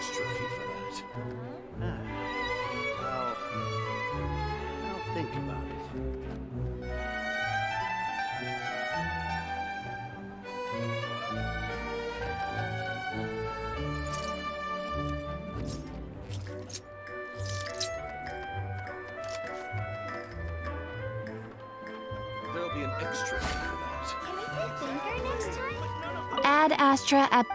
extra fee for that. I'll think about it. There'll be an extra fee for that. Can we get bigger next time? Add Astra at...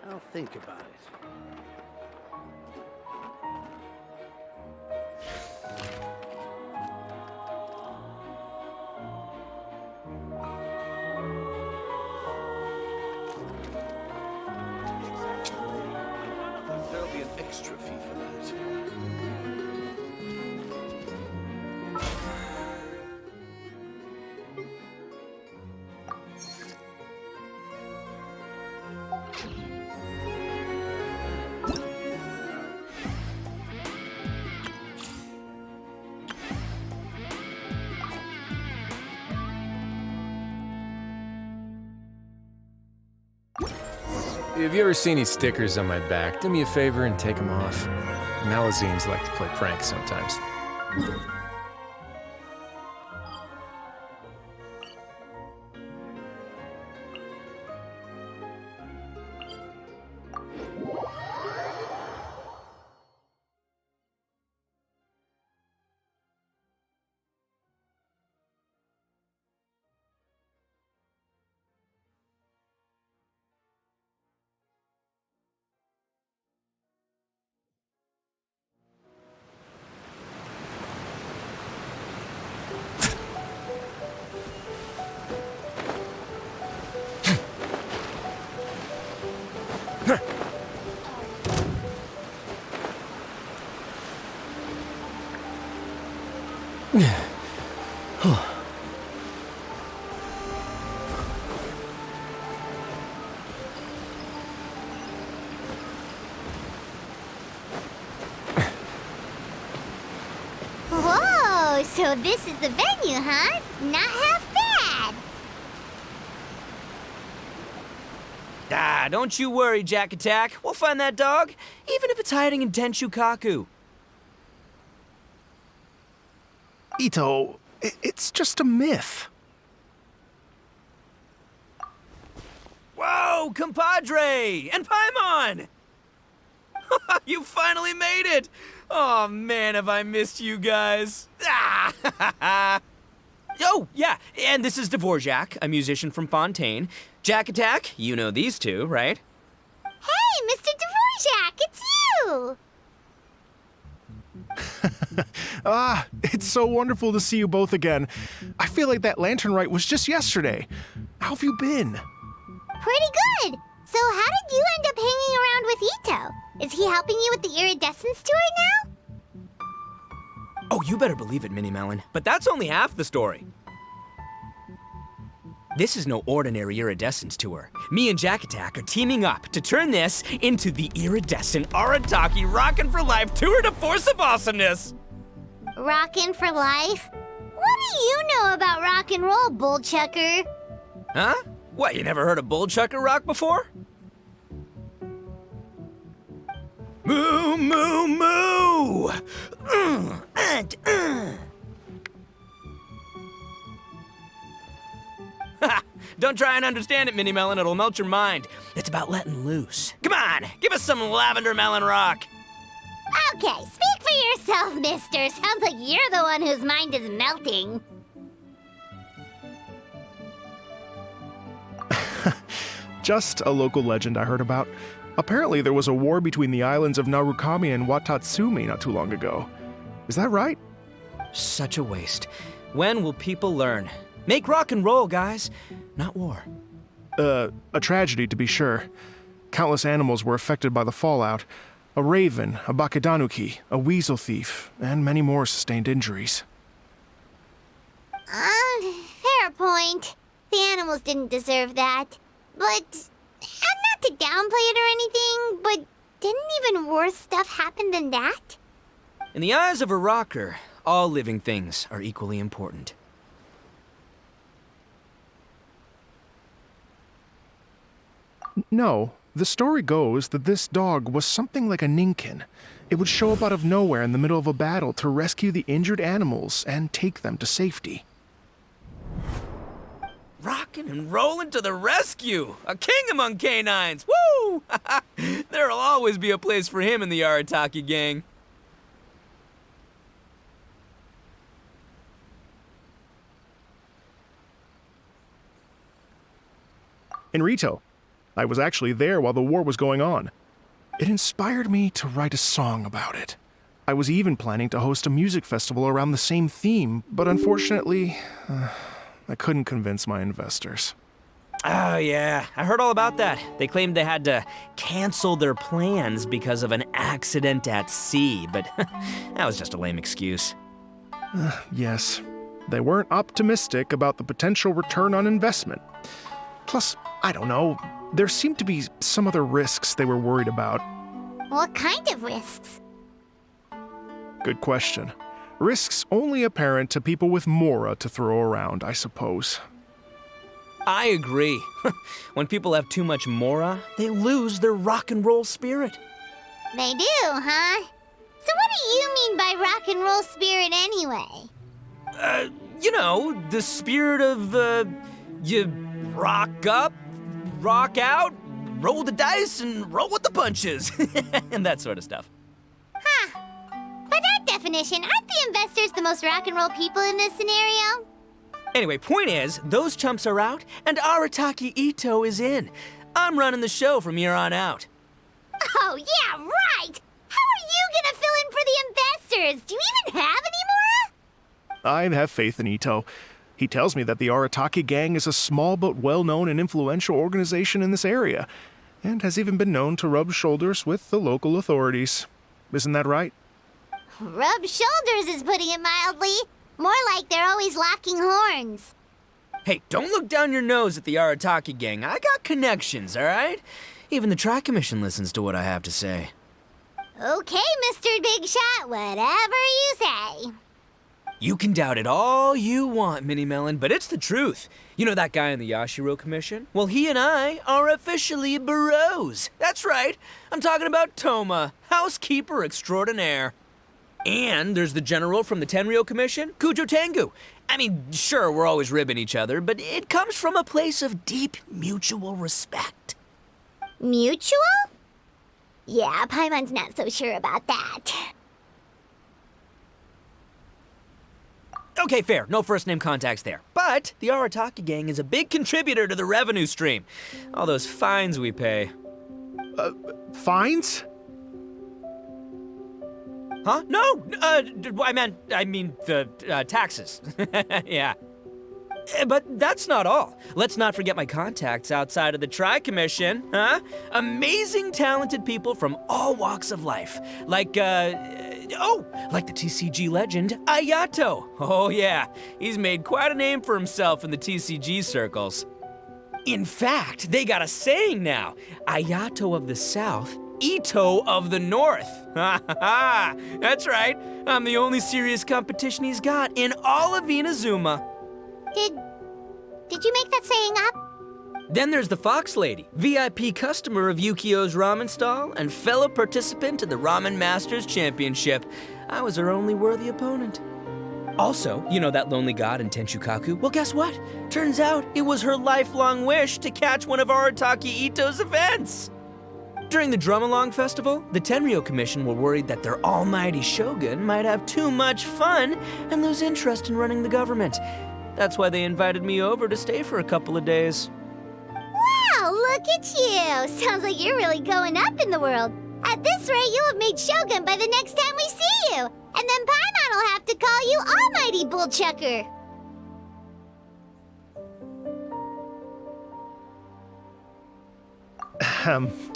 I'll think about it. There'll be an extra fee for that. If you ever see any stickers on my back, do me a favor and take them off. Malazines like to play pranks sometimes. Whoa, so this is the venue, huh? Not half bad. Ah, don't you worry, Jack Attack. We'll find that dog, even if it's hiding in Tenshukaku. Itto, it's just a myth. Whoa, compadre! And Paimon! You finally made it! Oh man, have I missed you guys. Ah! Oh, yeah, and this is Dvorak, a musician from Fontaine. Jack Attack, you know these two, right? Hey, Mr. Dvorak, it's you! It's so wonderful to see you both again. I feel like that lantern rite was just yesterday. How have you been? Pretty good. So how did you end up hanging around with Itto? Is he helping you with the iridescence tour now? Oh, you better believe it, Minnie Melon. But that's only half the story. This is no ordinary iridescence tour. Me and Jack Attack are teaming up to turn this into the iridescent Arataki Rockin' for Life Tour de Force of Awesomeness! Rockin' for life? What do you know about rock and roll, bullchucker? Huh? What, you never heard of Bullchucker Rock before? Moo, moo, moo! Ha! Don't try and understand it, Minnie Melon. It'll melt your mind. It's about letting loose. Come on, give us some Lavender Melon Rock. Okay, speak for yourself, mister. Sounds like you're the one whose mind is melting. Just a local legend I heard about. Apparently there was a war between the islands of Narukami and Watatsumi not too long ago. Is that right? Such a waste. When will people learn? Make rock and roll, guys, not war. A tragedy to be sure. Countless animals were affected by the fallout. A raven, a bakedanuki, a weasel thief, and many more sustained injuries. Fair point. the animals didn't deserve that. But, not to downplay it or anything, but didn't even worse stuff happen than that? In the eyes of a rocker, all living things are equally important. No, the story goes that this dog was something like a ninkin. It would show up out of nowhere in the middle of a battle to rescue the injured animals and take them to safety. Rockin' and rollin' to the rescue! A king among canines! Woo! There'll always be a place for him in the Arataki gang. In Rito, I was actually there while the war was going on. It inspired me to write a song about it. I was even planning to host a music festival around the same theme, but unfortunately, I couldn't convince my investors. Oh, yeah. I heard all about that. They claimed they had to cancel their plans because of an accident at sea, but that was just a lame excuse. Yes, they weren't optimistic about the potential return on investment. Plus, I don't know, there seemed to be some other risks they were worried about. What kind of risks? Good question. Risks only apparent to people with mora to throw around, I suppose. I agree. When people have too much mora, they lose their rock and roll spirit. They do, huh? So what do you mean by rock and roll spirit anyway? You know, the spirit of, you rock up, rock out, roll the dice, and roll with the punches. And that sort of stuff. Huh. By that definition, aren't the investors the most rock and roll people in this scenario? Anyway, point is, those chumps are out, and Arataki Itto is in. I'm running the show from here on out. Oh, yeah, right! How are you gonna fill in for the investors? Do you even have any more? I have faith in Itto. He tells me that the Arataki gang is a small but well-known and influential organization in this area, and has even been known to rub shoulders with the local authorities. Isn't that right? Rub shoulders is putting it mildly. More like they're always locking horns. Hey, don't look down your nose at the Arataki gang. I got connections, all right? Even the Tri-Commission listens to what I have to say. Okay, Mr. Big Shot, whatever you say. You can doubt it all you want, Mini Melon, but it's the truth. You know that guy in the Yashiro Commission? Well, he and I are officially bros. That's right. I'm talking about Toma, housekeeper extraordinaire. And there's the general from the Tenryo Commission, Kujo Tengu. I mean, sure, we're always ribbing each other, but it comes from a place of deep mutual respect. Mutual? Yeah, Paimon's not so sure about that. Okay, fair. No first-name contacts there. But the Arataki gang is a big contributor to the revenue stream. All those fines we pay. Fines? Huh? No! I mean the taxes. Yeah. But that's not all. Let's not forget my contacts outside of the Tri-Commission, huh? Amazing, talented people from all walks of life. Like the TCG legend, Ayato. Oh yeah, he's made quite a name for himself in the TCG circles. In fact, they got a saying now, Ayato of the South, Itto of the North. Ha ha ha! That's right, I'm the only serious competition he's got in all of Inazuma. Did you make that saying up? Then there's the Fox Lady, VIP customer of Yukio's ramen stall and fellow participant in the Ramen Masters Championship. I was her only worthy opponent. Also, you know that lonely god in Tenshukaku? Well, guess what? Turns out it was her lifelong wish to catch one of Arataki Itto's events. During the Drum-Along Festival, the Tenryo Commission were worried that their almighty shogun might have too much fun and lose interest in running the government. That's why they invited me over to stay for a couple of days. Wow, look at you! Sounds like you're really going up in the world. At this rate, you'll have made Shogun by the next time we see you. And then Paimon will have to call you Almighty Bullchucker.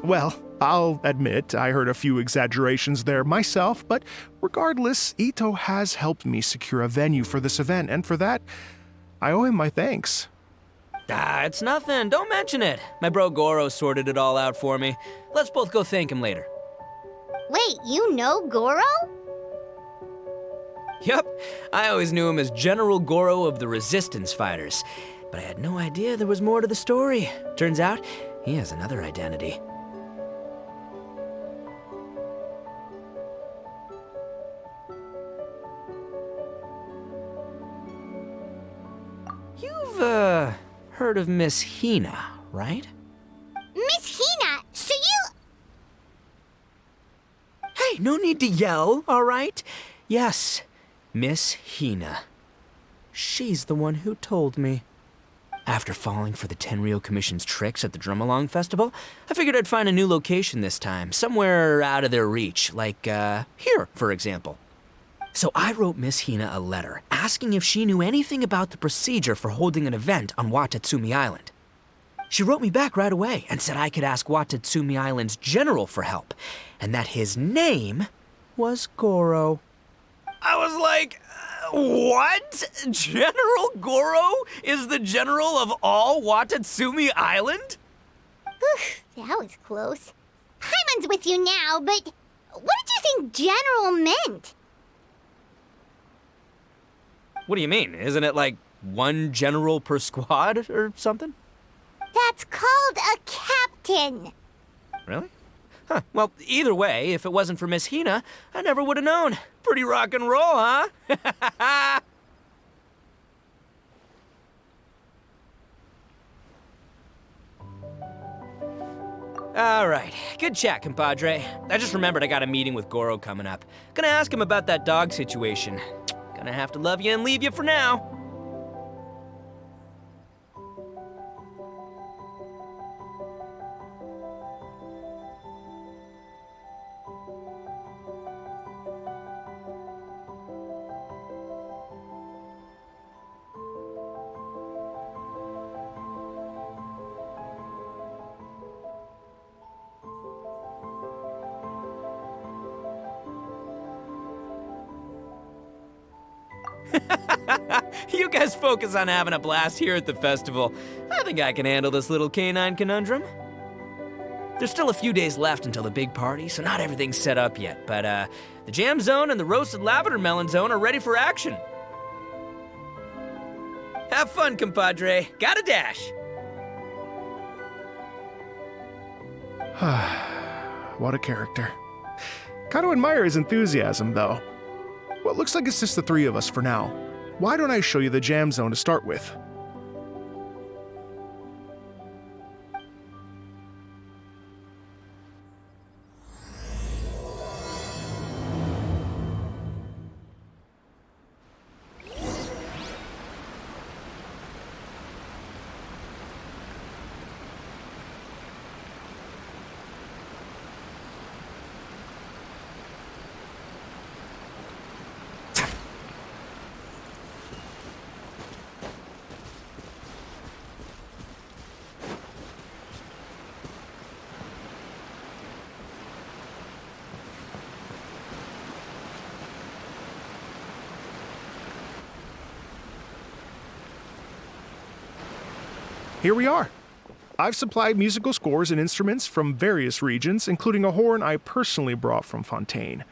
Well, I'll admit I heard a few exaggerations there myself, but regardless, Itto has helped me secure a venue for this event, and for that, I owe him my thanks. Ah, it's nothing. Don't mention it. My bro Goro sorted it all out for me. Let's both go thank him later. Wait, you know Goro? Yep, I always knew him as General Goro of the Resistance Fighters, but I had no idea there was more to the story. Turns out, he has another identity. You've, heard of Miss Hina, right? Miss Hina, so you... Hey, no need to yell, all right? Yes, Miss Hina. She's the one who told me. After falling for the Tenryou Commission's tricks at the Drum-Along Festival, I figured I'd find a new location this time, somewhere out of their reach, like, here, for example. So I wrote Miss Hina a letter, asking if she knew anything about the procedure for holding an event on Watatsumi Island. She wrote me back right away and said I could ask Watatsumi Island's general for help, and that his name was Goro. I was like, what? General Goro is the general of all Watatsumi Island? Whew, that was close. Paimon's with you now, but what did you think general meant? What do you mean? Isn't it like one general per squad or something? That's called a captain. Really? Huh. Well, either way, if it wasn't for Miss Hina, I never would have known. Pretty rock and roll, huh? All right, good chat, compadre. I just remembered I got a meeting with Goro coming up. Gonna ask him about that dog situation. Gonna have to love you and leave you for now. You guys focus on having a blast here at the festival. I think I can handle this little canine conundrum. There's still a few days left until the big party, so not everything's set up yet, but the jam zone and the roasted lavender melon zone are ready for action. Have fun, compadre. Gotta dash. What a character. Gotta admire his enthusiasm, though. Well, it looks like it's just the three of us for now. Why don't I show you the jam zone to start with? Here we are. I've supplied musical scores and instruments from various regions, including a horn I personally brought from Fontaine.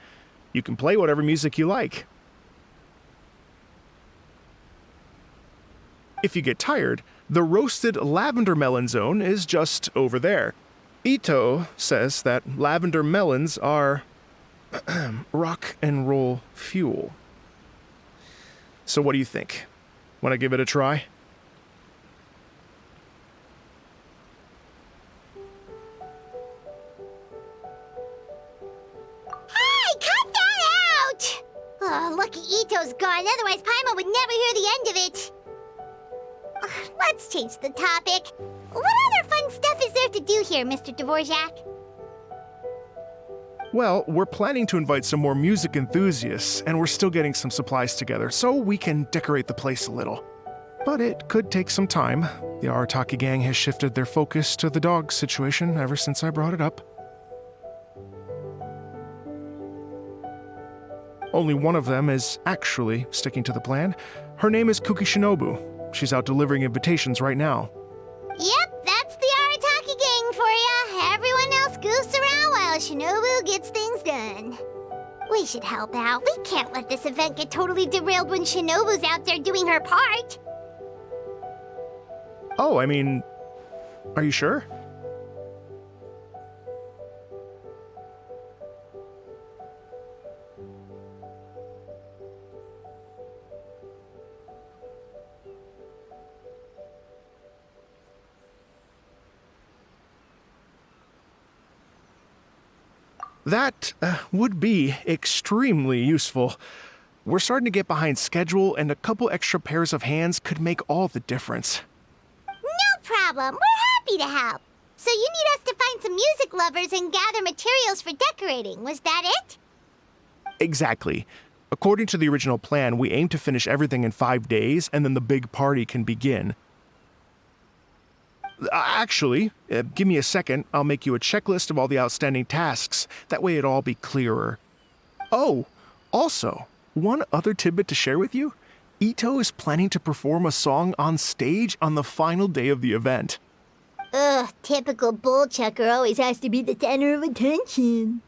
You can play whatever music you like. If you get tired, the roasted lavender melon zone is just over there. Itto says that lavender melons are rock and roll fuel. So what do you think? Want to give it a try? Oh, lucky Itto's gone, otherwise Paimon would never hear the end of it. Let's change the topic. What other fun stuff is there to do here, Mr. Dvorak? Well, we're planning to invite some more music enthusiasts, and we're still getting some supplies together, so we can decorate the place a little. But it could take some time. The Arataki gang has shifted their focus to the dog situation ever since I brought it up. Only one of them is actually sticking to the plan. Her name is Kuki Shinobu. She's out delivering invitations right now. Yep, that's the Arataki gang for ya. Everyone else goofs around while Shinobu gets things done. We should help out. We can't let this event get totally derailed when Shinobu's out there doing her part. Oh, I mean, are you sure? That would be extremely useful. We're starting to get behind schedule, and a couple extra pairs of hands could make all the difference. No problem. We're happy to help. So you need us to find some music lovers and gather materials for decorating. Was that it? Exactly. According to the original plan, we aim to finish everything in 5 days, and then the big party can begin. Actually, give me a second. I'll make you a checklist of all the outstanding tasks. That way it'll all be clearer. Oh, also, one other tidbit to share with you. Itto is planning to perform a song on stage on the final day of the event. Ugh, typical bullchucker always has to be the center of attention.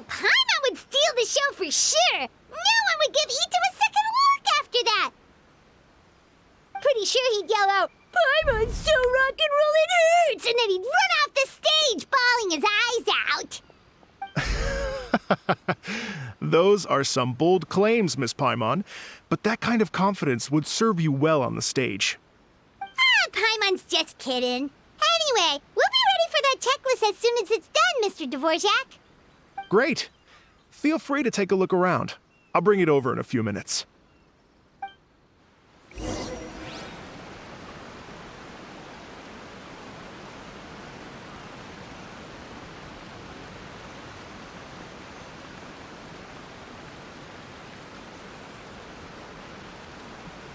Paimon would steal the show for sure! No one would give Itto a second look after that! Pretty sure he'd yell out, "Paimon's so rock and roll it hurts!" And then he'd run off the stage, bawling his eyes out. Those are some bold claims, Miss Paimon, but that kind of confidence would serve you well on the stage. Paimon's just kidding. Anyway, we'll be ready for that checklist as soon as it's done, Mr. Dvorak. Great. Feel free to take a look around. I'll bring it over in a few minutes.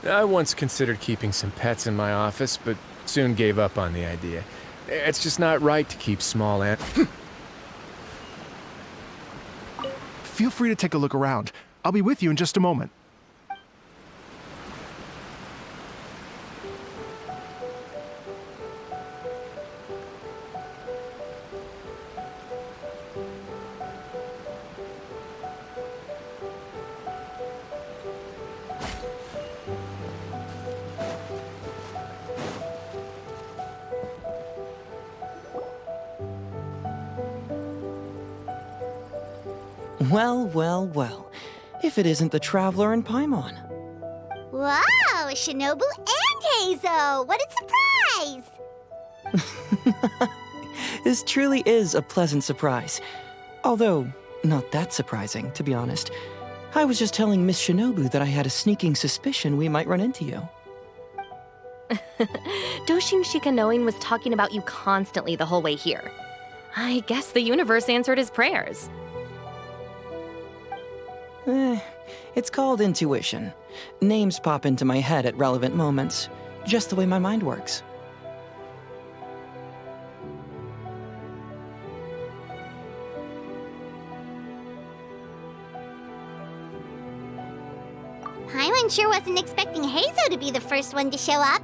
I once considered keeping some pets in my office, but soon gave up on the idea. It's just not right to keep small Feel free to take a look around. I'll be with you in just a moment. Well, well, well. If it isn't the Traveler and Paimon. Wow, Shinobu and Heizo! What a surprise! This truly is a pleasant surprise. Although, not that surprising, to be honest. I was just telling Miss Shinobu that I had a sneaking suspicion we might run into you. Doshin Shikanoin was talking about you constantly the whole way here. I guess the universe answered his prayers. It's called intuition. Names pop into my head at relevant moments, just the way my mind works. Paimon sure wasn't expecting Heizo to be the first one to show up.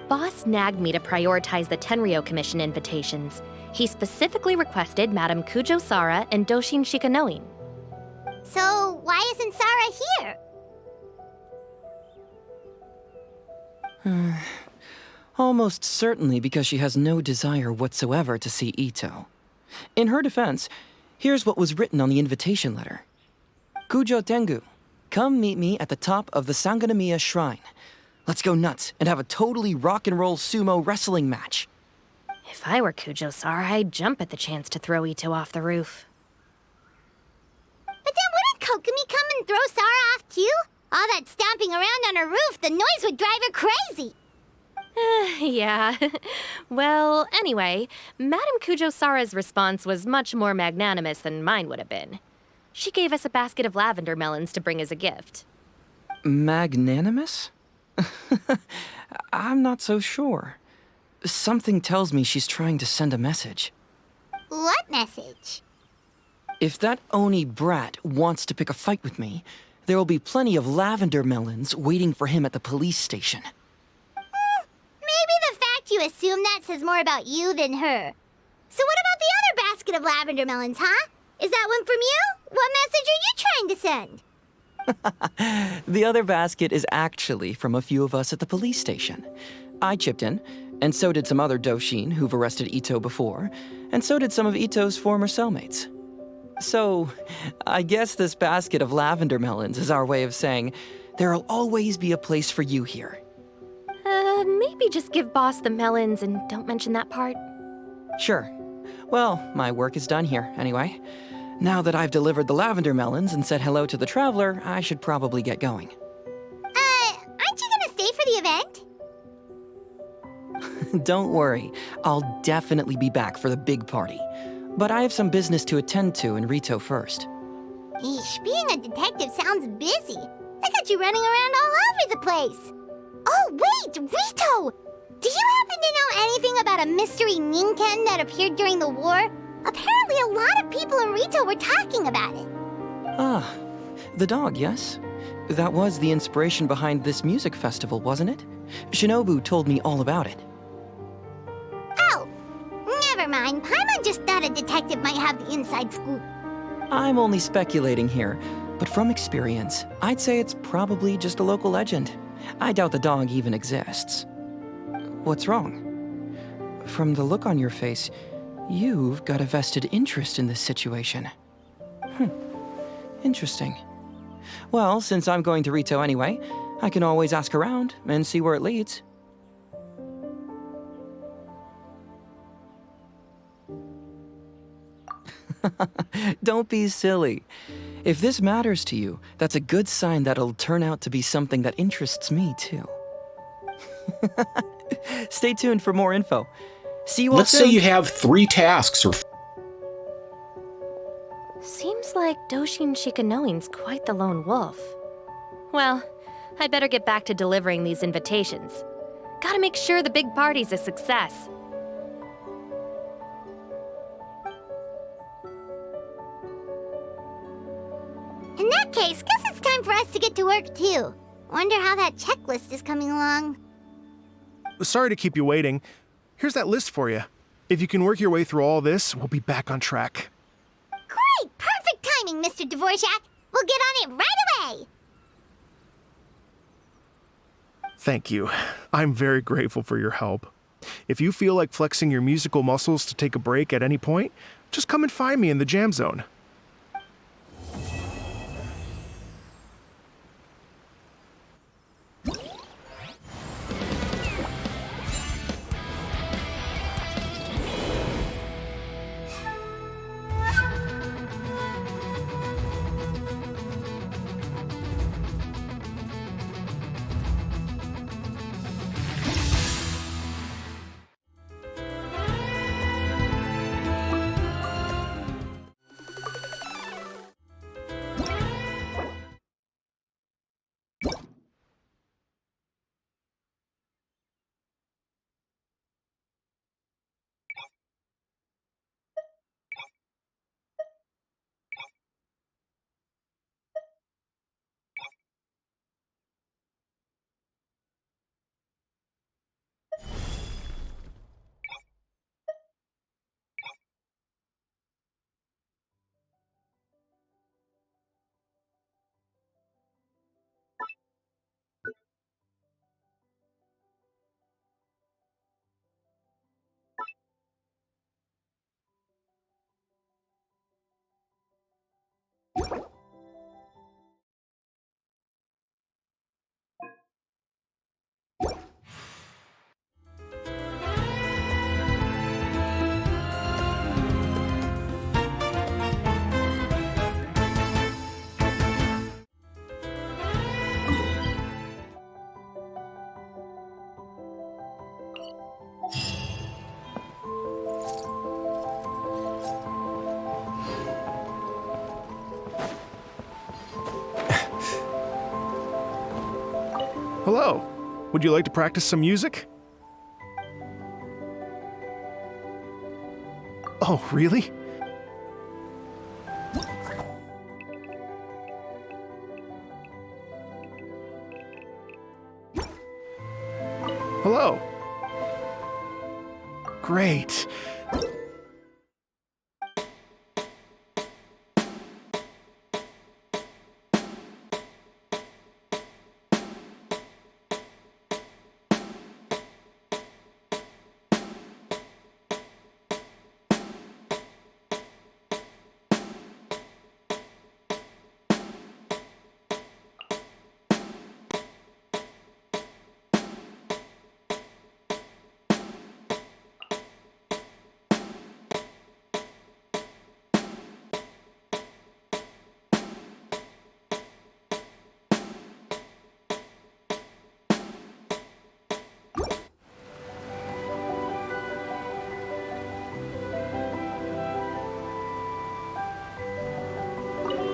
Boss nagged me to prioritize the Tenryo Commission invitations. He specifically requested Madame Kujo Sara and Doshin Shikanoin. So, why isn't Sara here? Almost certainly because she has no desire whatsoever to see Itto. In her defense, here's what was written on the invitation letter. Kujo Tengu, come meet me at the top of the Sangonomiya Shrine. Let's go nuts and have a totally rock and roll sumo wrestling match. If I were Kujo Sara, I'd jump at the chance to throw Itto off the roof. But then wouldn't Kokomi come and throw Sara off too? All that stomping around on her roof, the noise would drive her crazy. Yeah. Well, anyway, Madame Kujo Sara's response was much more magnanimous than mine would have been. She gave us a basket of lavender melons to bring as a gift. Magnanimous? I'm not so sure. Something tells me she's trying to send a message. What message? If that Oni brat wants to pick a fight with me, there will be plenty of lavender melons waiting for him at the police station. Maybe the fact you assume that says more about you than her. So what about the other basket of lavender melons, huh? Is that one from you? What message are you trying to send? The other basket is actually from a few of us at the police station. I chipped in, and so did some other Doshin who've arrested Itto before, and so did some of Itto's former cellmates. So, I guess this basket of lavender melons is our way of saying, there'll always be a place for you here. Maybe just give Boss the melons and don't mention that part. Sure. Well, my work is done here, anyway. Now that I've delivered the lavender melons and said hello to the Traveler, I should probably get going. Aren't you gonna stay for the event? Don't worry, I'll definitely be back for the big party. But I have some business to attend to in Rito first. Eesh, being a detective sounds busy. I got you running around all over the place. Oh, wait, Rito! Do you happen to know anything about a mystery Ninken that appeared during the war? Apparently a lot of people in Rito were talking about it. Ah, the dog, yes? That was the inspiration behind this music festival, wasn't it? Shinobu told me all about it. Oh, never mind. fine. Paimon just thought a detective might have the inside scoop. I'm only speculating here, but from experience, I'd say it's probably just a local legend. I doubt the dog even exists. What's wrong? From the look on your face, you've got a vested interest in this situation. Interesting. Well, since I'm going to Rito anyway, I can always ask around and see where it leads. Don't be silly. If this matters to you, that's a good sign that it'll turn out to be something that interests me too. Stay tuned for more info. See you all Let's soon. say you have 3 tasks or Seems like Doshin Shikanoin's quite the lone wolf. Well, I'd better get back to delivering these invitations. Gotta make sure the big party's a success. In that case, guess it's time for us to get to work too. Wonder how that checklist is coming along. Sorry to keep you waiting. Here's that list for you. If you can work your way through all this, we'll be back on track. Great! Perfect timing, Mr. Dvorak! We'll get on it right away! Thank you. I'm very grateful for your help. If you feel like flexing your musical muscles to take a break at any point, just come and find me in the jam zone. Hello. Would you like to practice some music? Oh, really? Hello. Great.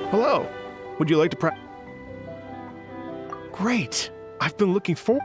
Hello. Would you like to Great. I've been looking for...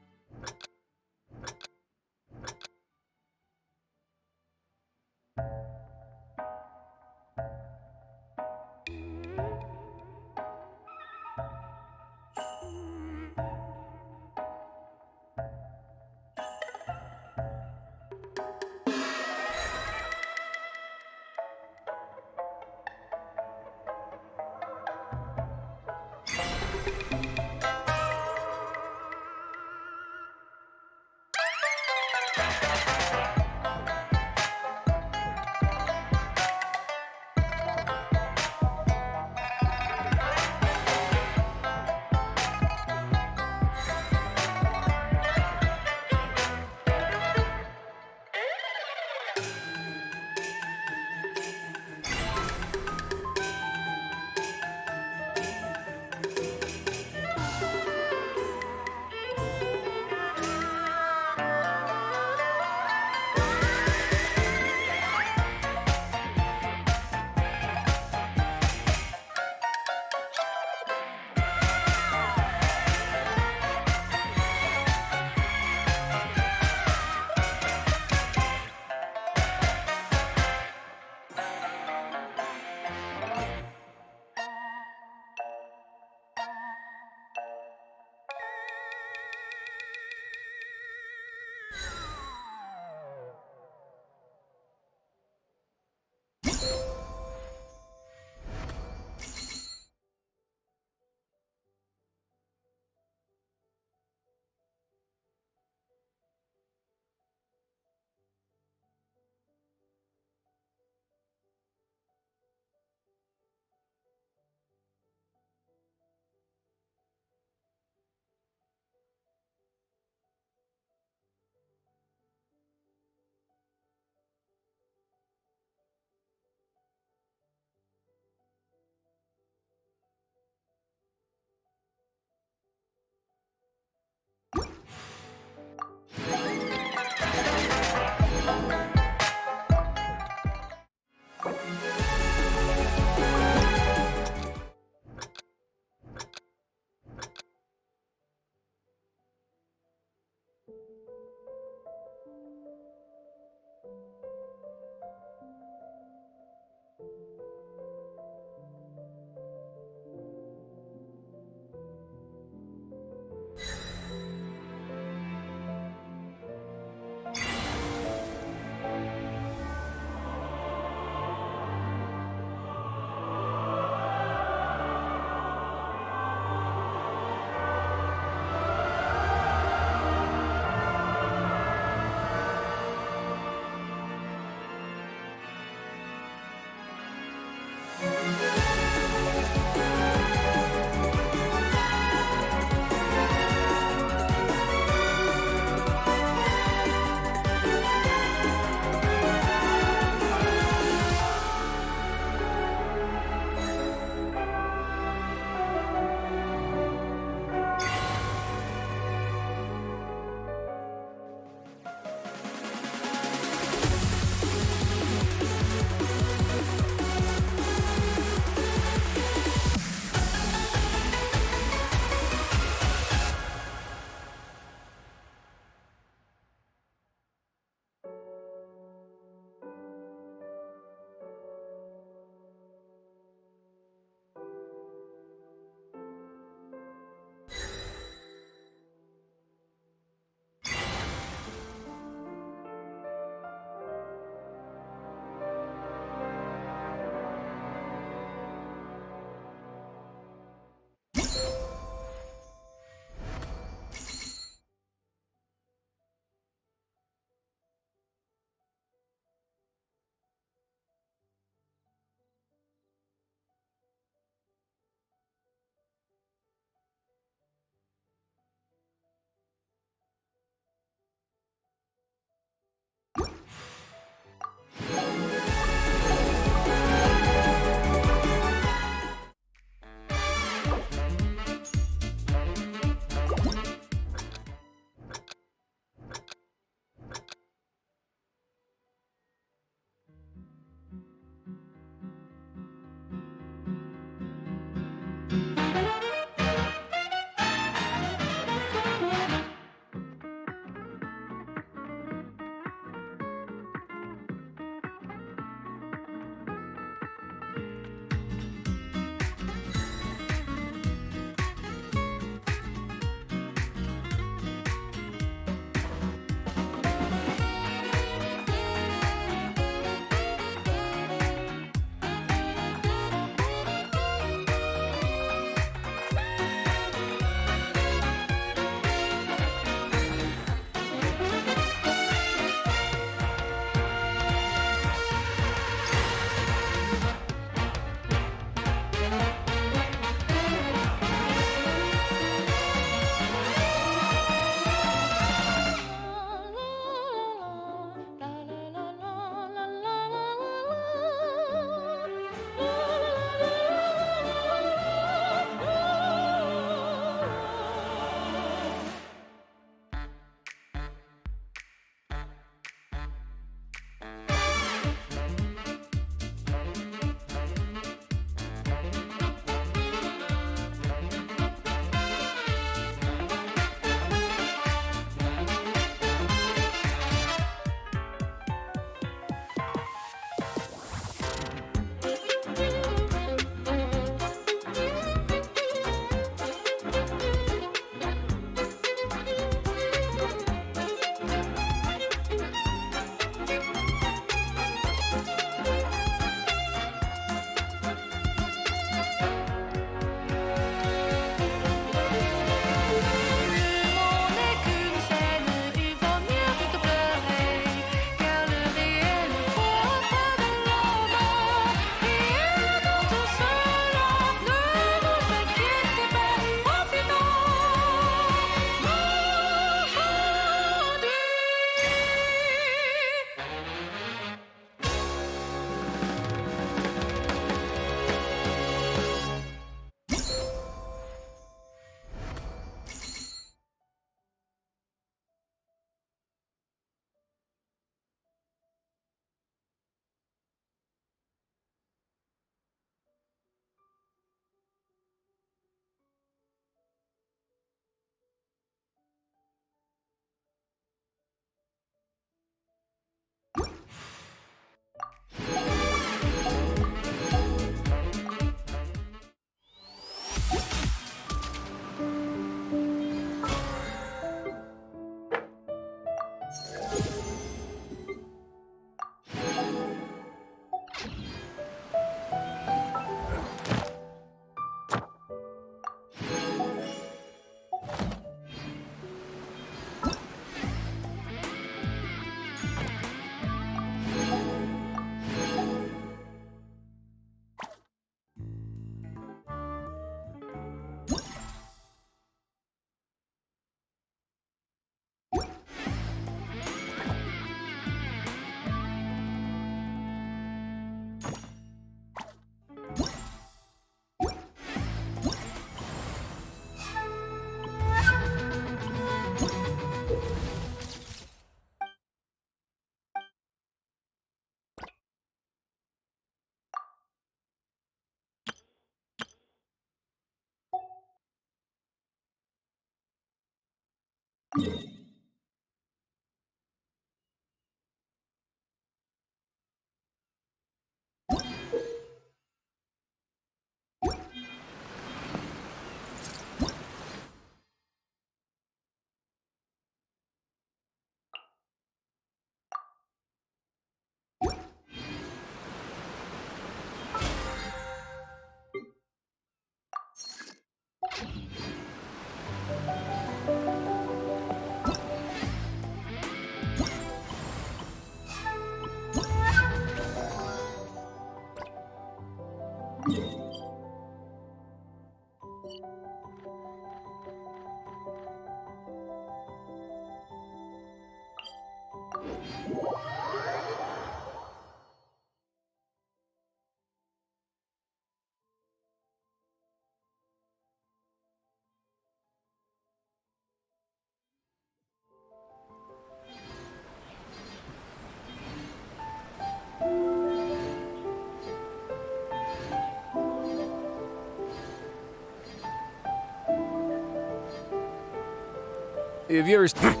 Have you ever...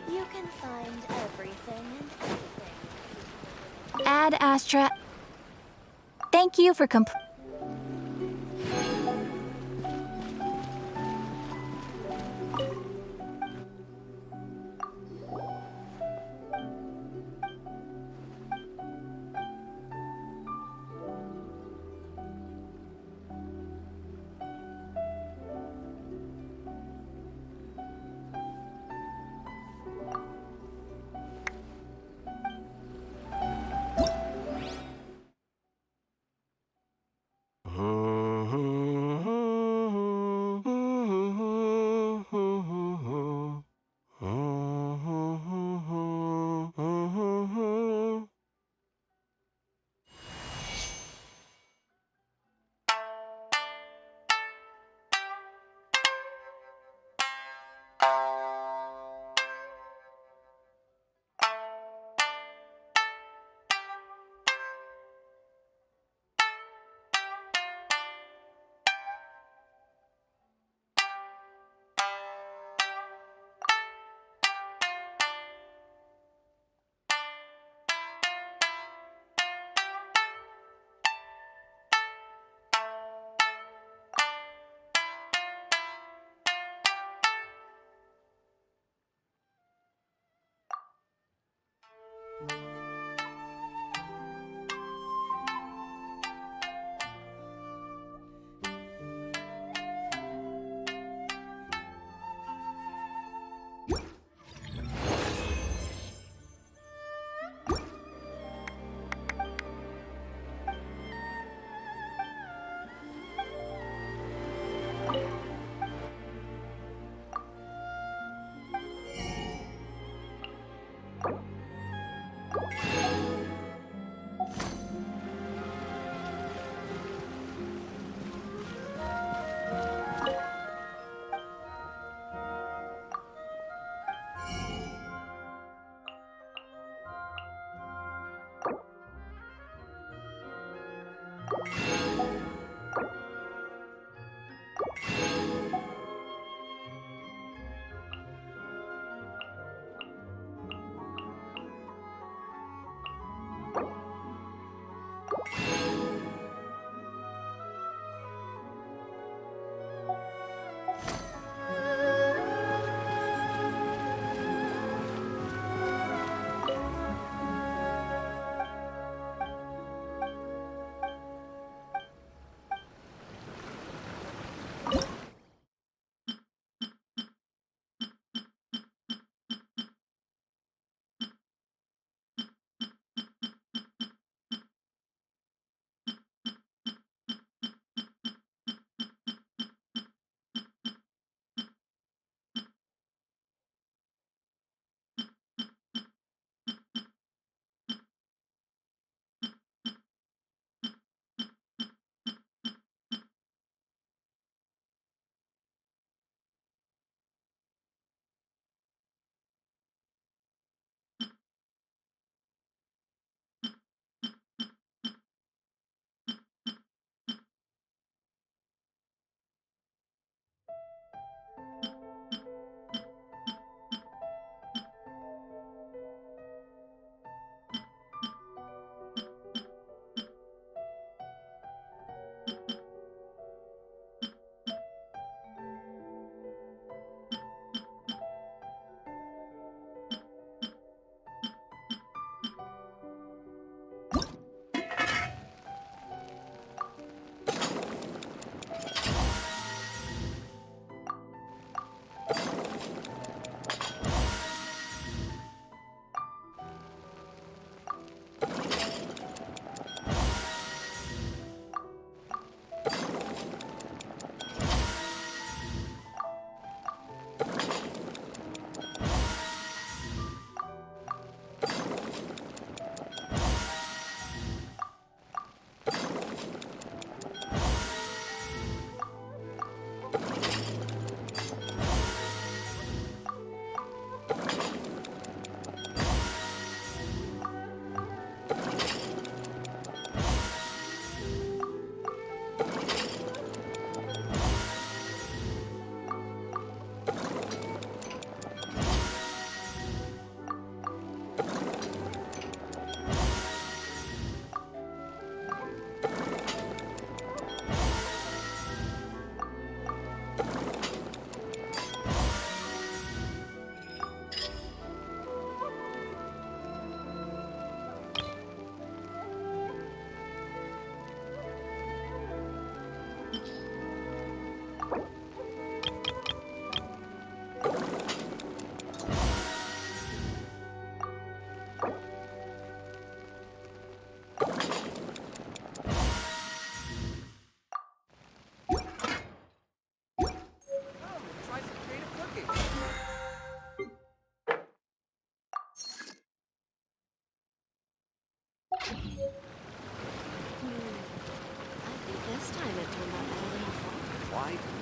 You can find everything and anything. Ad Astra. Thank you for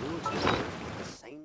new explorers with the same.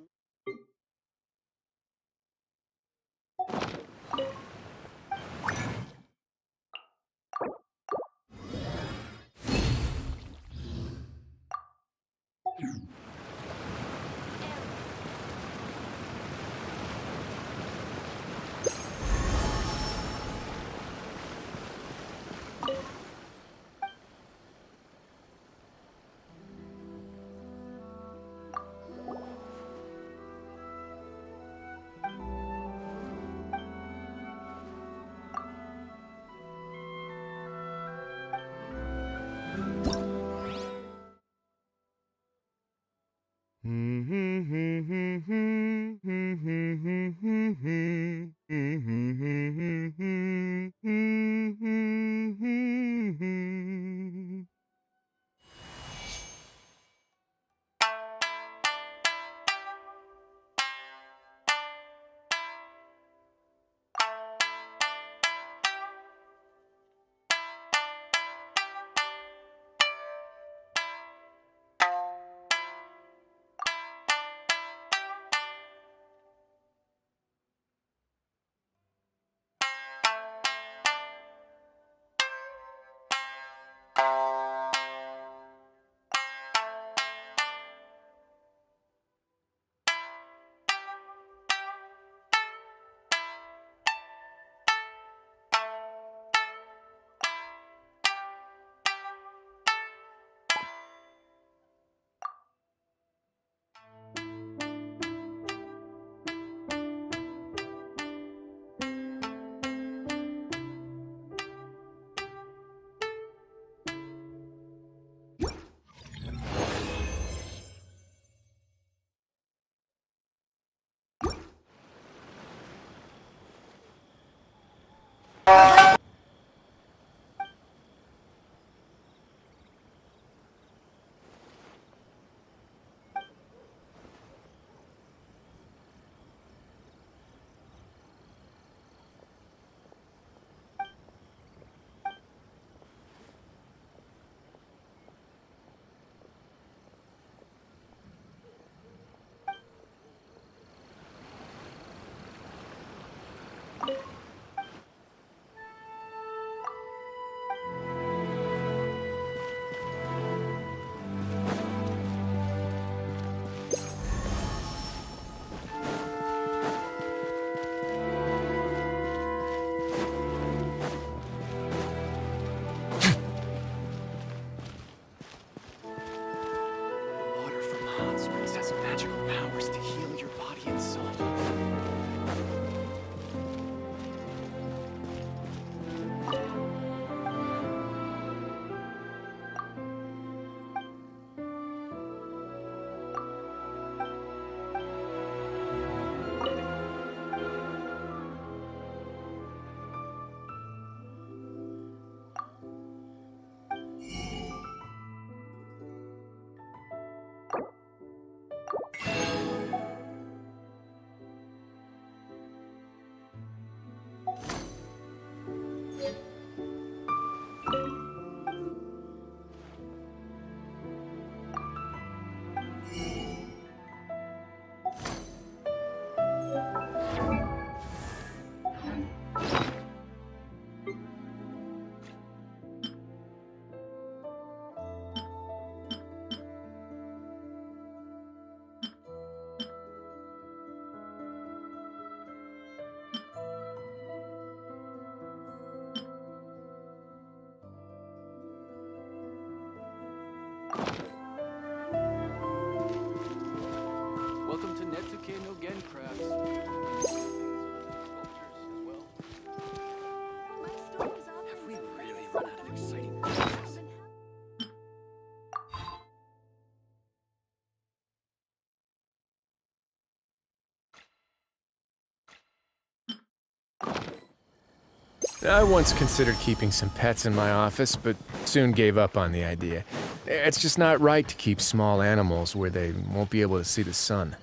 Water from the hot springs has magical powers to heal your body and soul. Welcome to Netsuke no Gen Crafts. Sculptures as well. Have we really run out of exciting projects? I once considered keeping some pets in my office, but soon gave up on the idea. It's just not right to keep small animals where they won't be able to see the sun.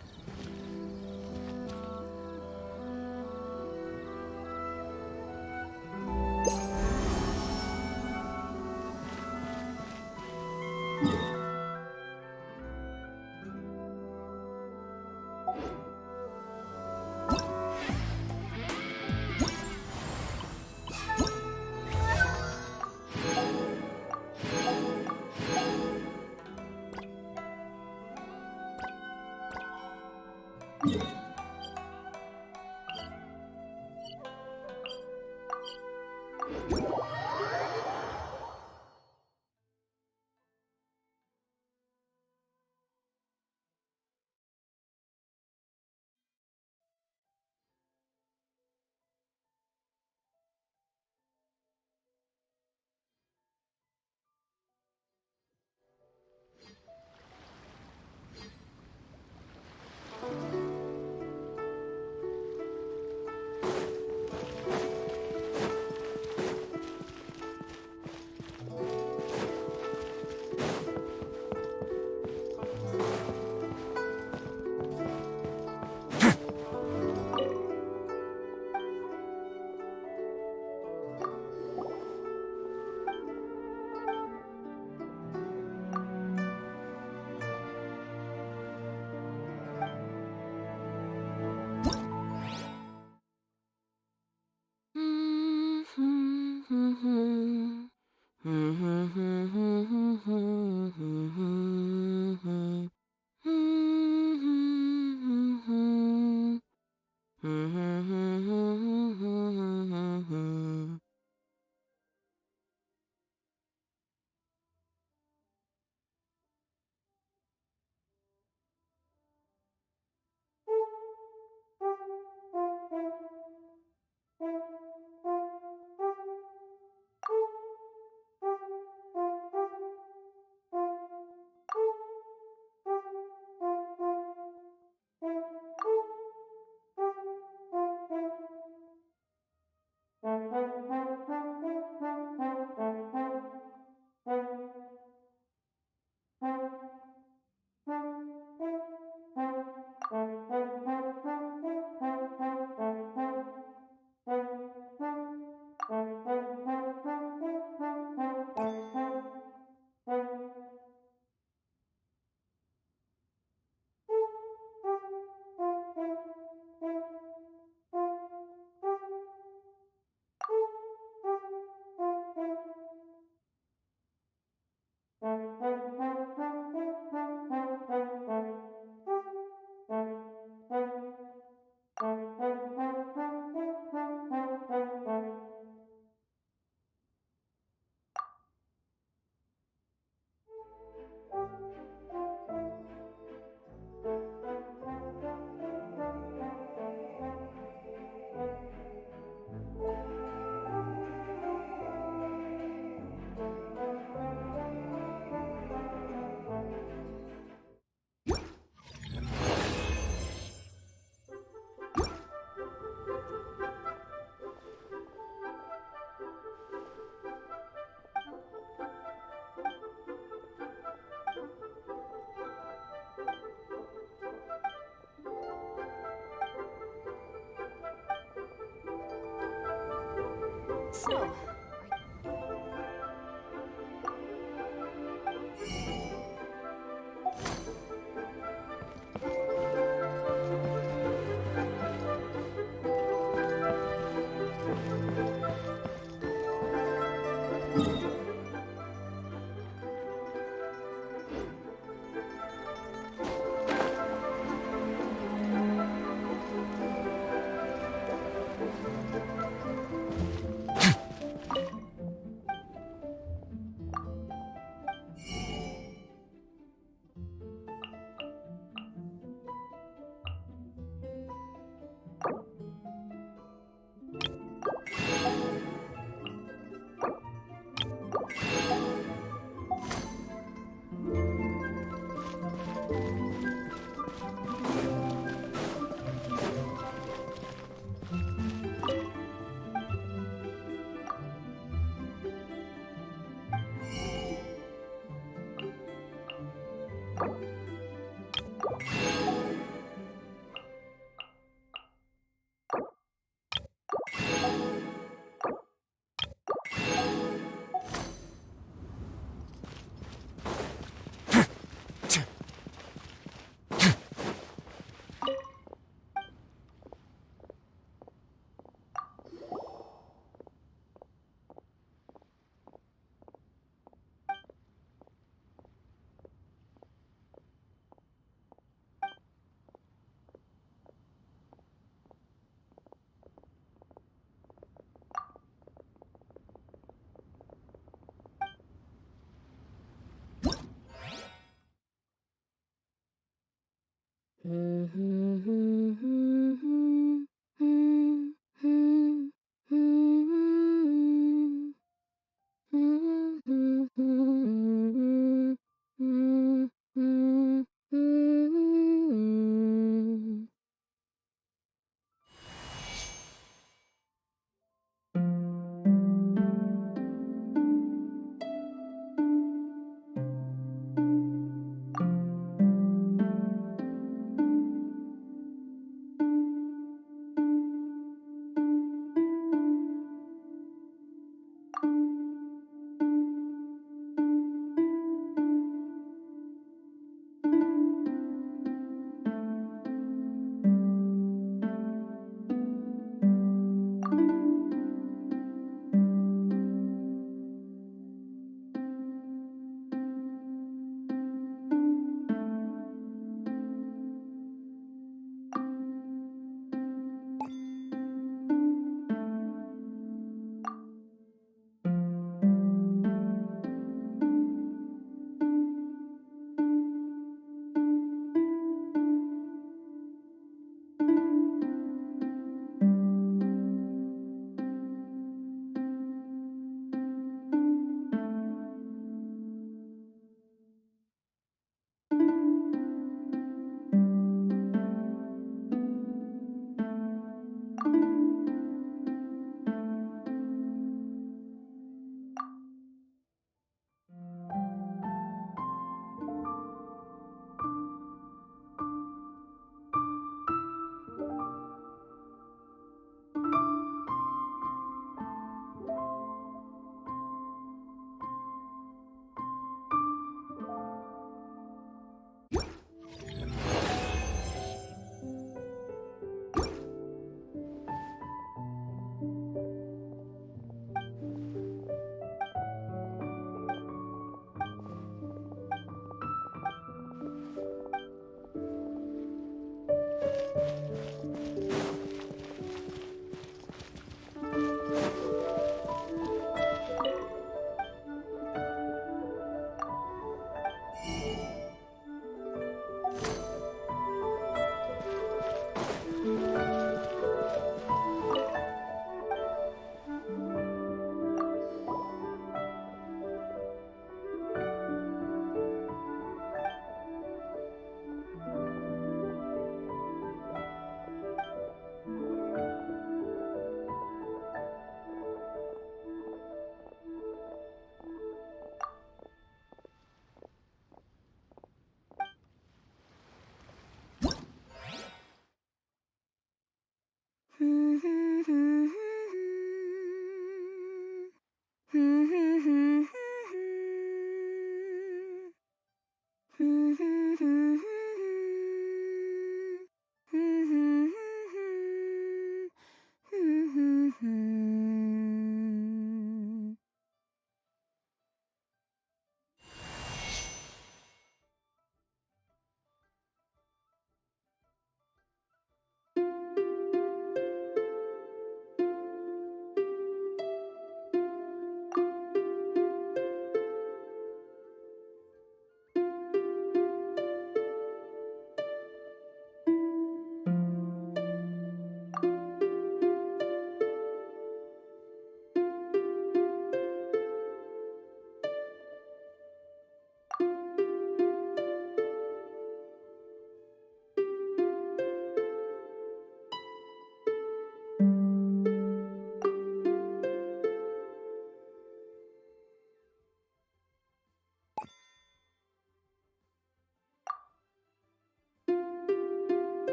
So,